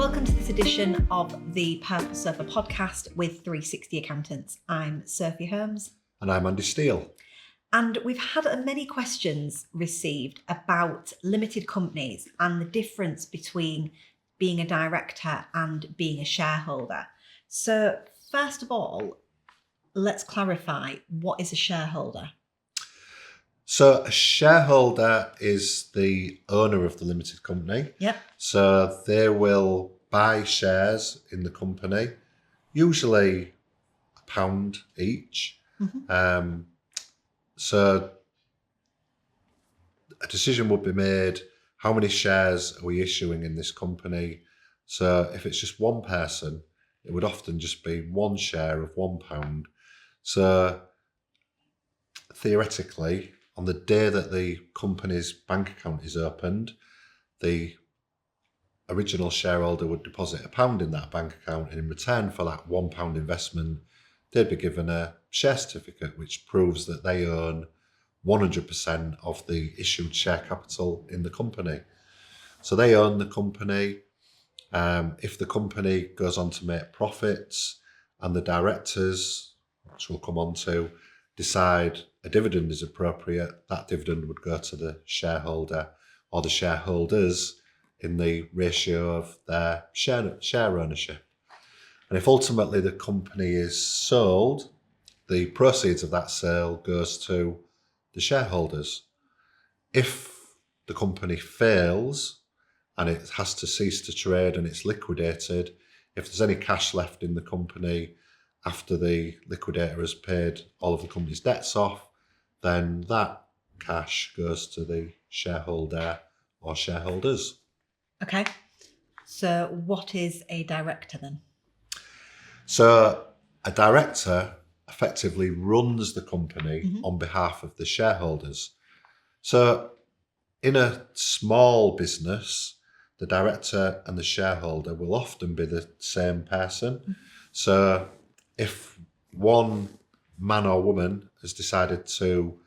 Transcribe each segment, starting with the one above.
Welcome to this edition of the Purple Surfer podcast with 360 Accountants. I'm Sophie Holmes. And I'm Andy Steele. And we've had many questions received about limited companies and the difference between being a director and being a shareholder. So first of all, let's clarify, what is a shareholder? So a shareholder is the owner of the limited company. Yep. So they will buy shares in the company, usually £1 each. Mm-hmm. So a decision would be made, how many shares are we issuing in this company? So if it's just one person, it would often just be one share of £1. So theoretically, on the day that the company's bank account is opened, the original shareholder would deposit £1 in that bank account, and in return for that £1 investment, they'd be given a share certificate which proves that they own 100% of the issued share capital in the company. So they own the company. If the company goes on to make profits and the directors, which we'll come on to, decide a dividend is appropriate, that dividend would go to the shareholder or the shareholders in the ratio of their share ownership. And if ultimately the company is sold, the proceeds of that sale goes to the shareholders. If the company fails and it has to cease to trade and it's liquidated, if there's any cash left in the company after the liquidator has paid all of the company's debts off, then that cash goes to the shareholder or shareholders. Okay. So what is a director then? So a director effectively runs the company on behalf of the shareholders. So in a small business, the director and the shareholder will often be the same person. So if one man or woman has decided to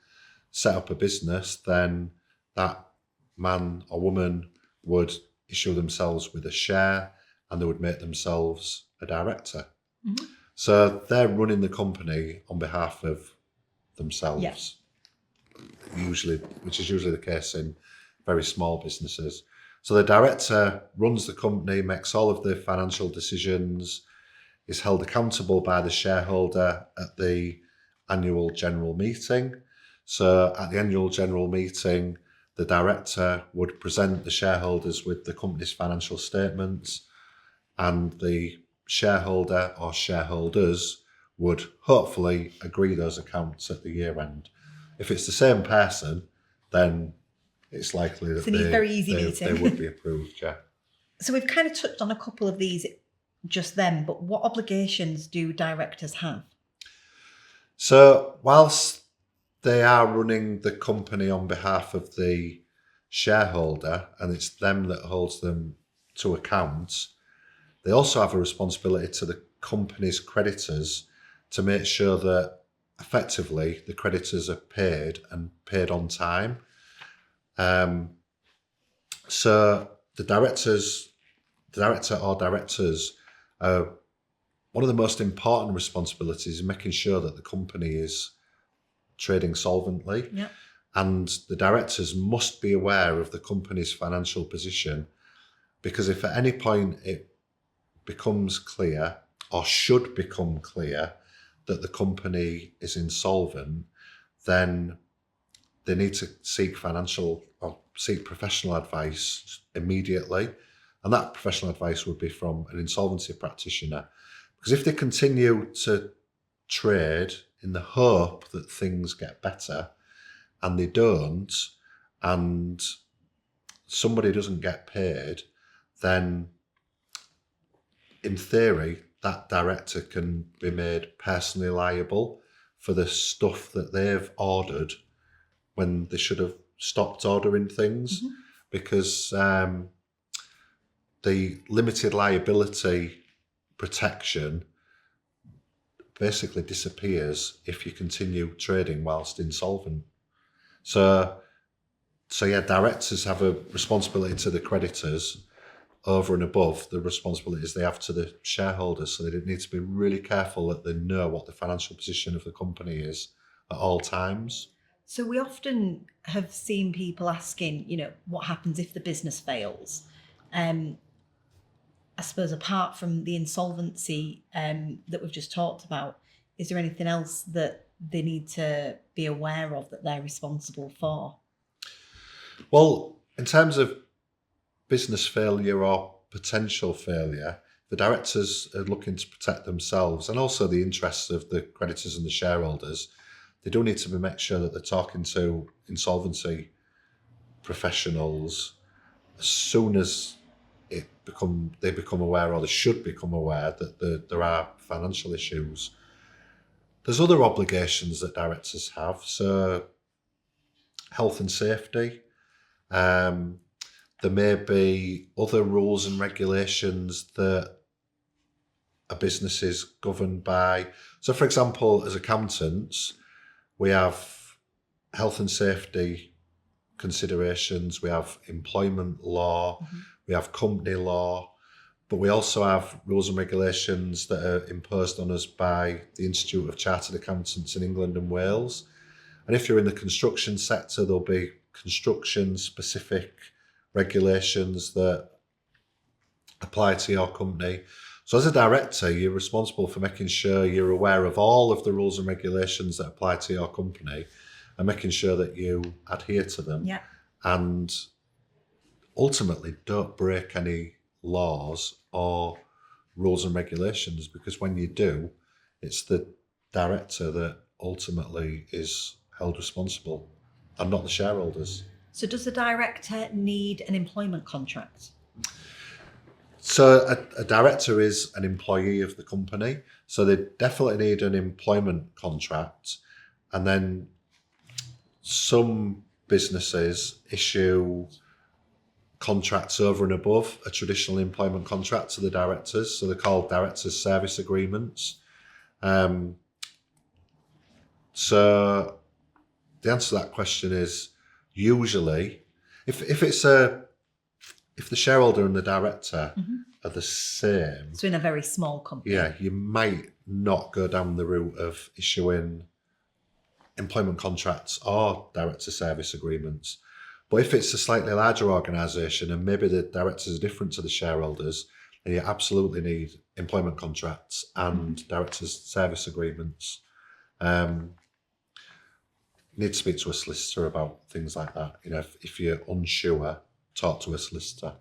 set up a business, then that man or woman would issue themselves with a share and they would make themselves a director. Mm-hmm. So they're running the company on behalf of themselves, which is usually the case in very small businesses. So the director runs the company, makes all of the financial decisions, is held accountable by the shareholder at the annual general meeting. So at the annual general meeting, the director would present the shareholders with the company's financial statements, and the shareholder or shareholders would hopefully agree those accounts at the year end. If it's the same person, then it's likely that they would be approved, yeah. So we've kind of touched on a couple of these just then, but what obligations do directors have? So whilst they are running the company on behalf of the shareholder and it's them that holds them to account, they also have a responsibility to the company's creditors to make sure that effectively the creditors are paid and paid on time. So the director or directors, one of the most important responsibilities is making sure that the company is trading solvently. Yep. And the directors must be aware of the company's financial position, because if at any point it becomes clear or should become clear that the company is insolvent, then they need to seek professional advice immediately. And that professional advice would be from an insolvency practitioner. Because if they continue to trade in the hope that things get better and they don't, and somebody doesn't get paid, then in theory, that director can be made personally liable for the stuff that they've ordered when they should have stopped ordering things, because the limited liability protection basically disappears if you continue trading whilst insolvent. So yeah, directors have a responsibility to the creditors over and above the responsibilities they have to the shareholders. So they need to be really careful that they know what the financial position of the company is at all times. So we often have seen people asking, what happens if the business fails? I suppose apart from the insolvency that we've just talked about, is there anything else that they need to be aware of that they're responsible for? Well, in terms of business failure or potential failure, the directors are looking to protect themselves and also the interests of the creditors and the shareholders. They do need to make sure that they're talking to insolvency professionals as soon as they become aware, or they should become aware, that there are financial issues. There's other obligations that directors have, so health and safety. There may be other rules and regulations that a business is governed by. So, for example, as accountants, we have health and safety considerations, we have employment law, we have company law, but we also have rules and regulations that are imposed on us by the Institute of Chartered Accountants in England and Wales. And if you're in the construction sector, there'll be construction-specific regulations that apply to your company. So as a director, you're responsible for making sure you're aware of all of the rules and regulations that apply to your company and making sure that you adhere to them. Yeah. And ultimately don't break any laws or rules and regulations, because when you do, it's the director that ultimately is held responsible and not the shareholders. So does the director need an employment contract? So a director is an employee of the company, so they definitely need an employment contract. And then some businesses issue contracts over and above a traditional employment contract to the directors. So they're called directors' service agreements. So the answer to that question is usually, if the shareholder and the director are the same. So in a very small company. Yeah, you might not go down the route of issuing employment contracts or director service agreements. But if it's a slightly larger organisation and maybe the directors are different to the shareholders, then you absolutely need employment contracts and directors service agreements. You need to speak to a solicitor about things like that. If you're unsure, talk to a solicitor.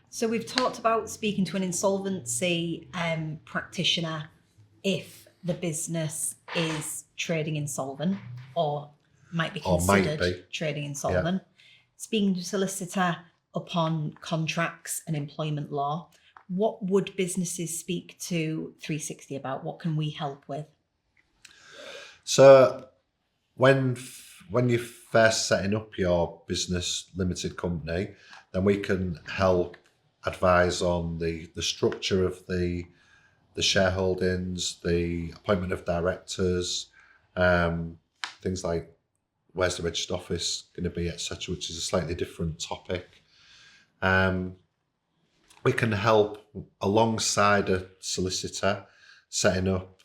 So we've talked about speaking to an insolvency practitioner if the business is trading insolvent or might be considered trading insolvent. Yeah. Speaking to a solicitor upon contracts and employment law. What would businesses speak to 360 about? What can we help with? So when you're first setting up your business limited company, then we can help advise on the structure of the shareholdings, the appointment of directors, things like where's the registered office going to be, etc., which is a slightly different topic. We can help alongside a solicitor setting up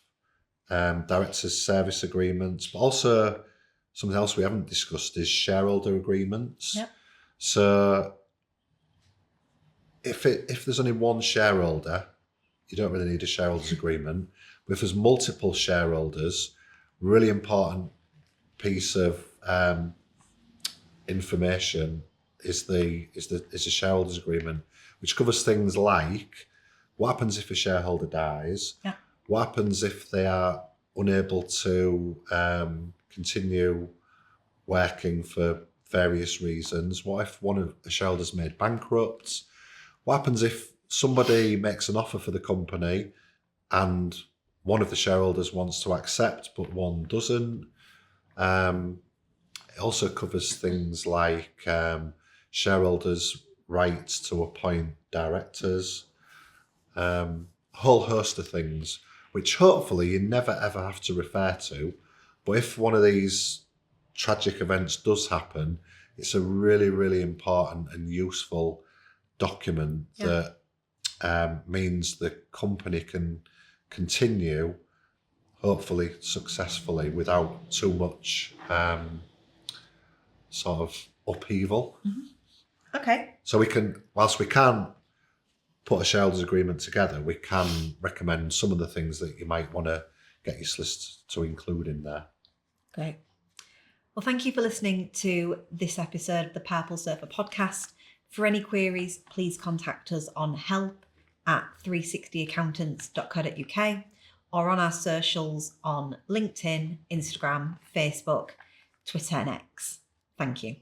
directors' service agreements, but also something else we haven't discussed is shareholder agreements. Yep. So if there's only one shareholder, you don't really need a shareholders agreement. But if there's multiple shareholders, really important piece of information is the shareholders agreement, which covers things like what happens if a shareholder dies, what happens if they are unable to continue working for various reasons, what if one of the shareholders made bankrupt, what happens if somebody makes an offer for the company and one of the shareholders wants to accept but one doesn't. It also covers things like shareholders' rights to appoint directors, a whole host of things, which hopefully you never ever have to refer to. But if one of these tragic events does happen, it's a really, really important and useful document that means the company can continue, hopefully successfully, without too much sort of upheaval. Okay. So we can, whilst we can't put a shareholders agreement together, we can recommend some of the things that you might want to get your solicitor to include in there. Great. Well, thank you for listening to this episode of the Purple Sofa podcast. For any queries, please contact us on help@360accountants.co.uk or on our socials on LinkedIn, Instagram, Facebook, Twitter and X. Thank you.